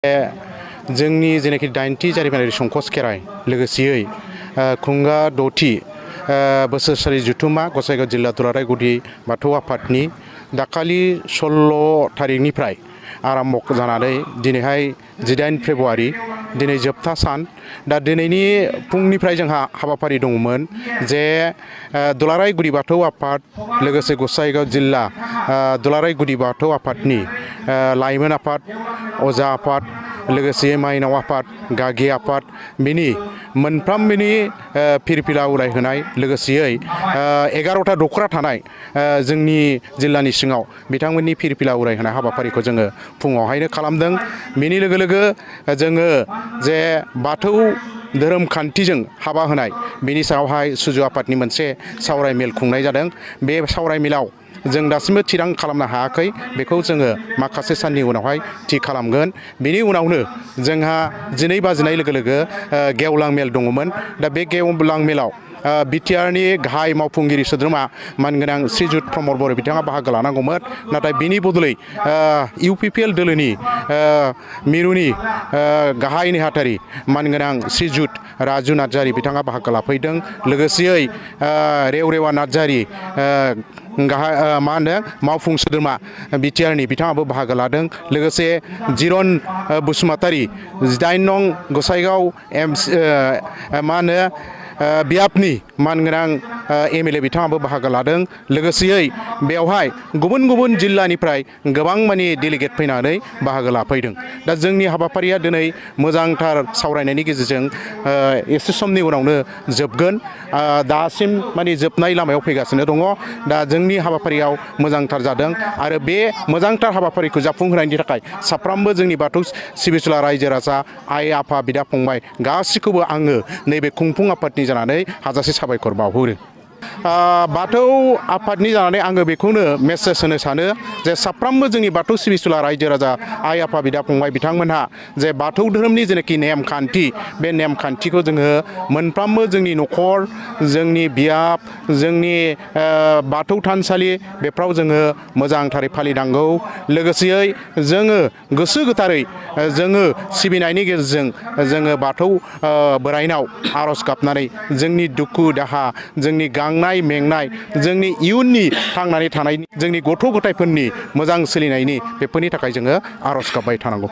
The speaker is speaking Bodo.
जोंनि जेनाखि 80 जारिमिनारि संकस खेराइ लोगोसेयै खुंगा 6थि बोसोरसालि जुथुमा गसाइगाव जिल्ला दुलाराय गुदि बाथौ आफादनि दाखालि 16 थारिखनिफ्राय आरम्भ जानानै दिनैहाय 18 फेब्रुवारि दिनै जोबथा सान। दा दिनैनि फुंनिफ्राय जोंहा हाबाफारि दंमोन जे दुलाराय गुदि बाथौ आफाद लोगोसे गसाइगाव जिल्ला दुलाराय गुदि बाथौ आफादनि लाइमोन आफाद, अजा आफाद, लोगोसे माइनाव आफाद, गागि आफाद बिनि मोनफ्रोमबोनि फिरफिला उरायहोनाय लोगोसेयै 11टा दख'रा थानाय जोंनि जिल्लानि सिङाव बिथांमोननि फिरफिला उरायहोनाय हाबाफारिखौ जोङो फुङावहायनो खालामदों। बेनि लोगो लोगो जोङो जे बाथौ धोरोम खान्थिजों हाबा होनाय बेनि सायावहाय सुजु आफादनि मोनसे सावराय मेल खुंनाय जादों। बे सावराय मेलाव जों दासिमबो थिरां खालामनो हायाखै, बेखौ जोङो माखासे साननि उनावहाय थि खालामगोन। बेनि उनावनो जोंहा 12 बाजिनाय लोगो लोगो गेवलां मेल दङमोन। दा बे गेवलां मेलाव बिटिआरनि गाहाय मावफुंगिरि सोद्रोमा मानगोनां श्रीजुत प्रमद बर' बिथाङा बाहागो लानांगौमोन, नाथाय बिनि बदलै इउपिपिएल दोलोनि मिरुनि गाहाय नेहाथारि मानगोनां श्रीजुत राजु नार्जारि बिथाङा बाहागो लाफैदों। लोगोसेयै रेवरेवा नार्जारि मावफुं सोद्रोमा बिटिआरनि बिथाङाबो बाहागो लादों। लोगोसे जिरन बसुमतारी 18 नं गसाइगाव बियाबनि मानगोनां एमएलए बिथाङाबो बाहागो लादों। लोगोसेयै बेवहाय गुबुन गुबुन जिल्लानिफ्राय गोबां मानि डेलिगेट फैनानै बाहागो लाफैदों। दा जोंनि हाबाफारिया दिनै मोजांथार सावरायनायनि गेजेरजों एसे समनि उनावनो जोबगोन। दासिम मानि जोबनाय लामायाव फैगासिनो दङ। दा जोंनि हाबाफारियाव मोजांथार जादों आरो बे मोजांथार हाबाफारिखौ जाफुंहोनायनि थाखाय साफ्रोमबो जोंनि बाथौ सिबिसुला रायजो राजा, आइ आफा, बिदा फंबाय गासिखौबो आङो नैबे खुंफुं आफादनि जानानै हाजासे साबायखर बावहरो। बाथौ आफादनि जानानै आङो बेखौनो मेसेज होनो सानो जे साफ्रोमबो जोंनि बाथौ सिबिसुला रायजो राजा, आइ आफा, बिदा फंबाय बिथांमोनहा जे बाथौ धोरोमनि जेनाखि नेमखान्थि, बे नेमखान्थिखौ जोङो मोनफ्रोमबो जोंनि न'खर, जोंनि बियाब, जोंनि बाथौ थानसालि बेफ्राव जोङो मोजांथारै फालिनांगौ। लोगोसेयै जोङो गोसो गोथारै जोङो सिबिनायनि गेजेरजों जोङो बाथौ बोराइनाव आर'ज गाबनानै जोंनि दुखु दाहा, जोंनि गांनाय मेंनाय, जोंनि इयुननि थांनानै थानायनि, जोंनि गथ' गथायफोरनि मोजां सोलिनायनि बेफोरनि थाखाय जोङो आर'ज गाबबाय थानांगौ।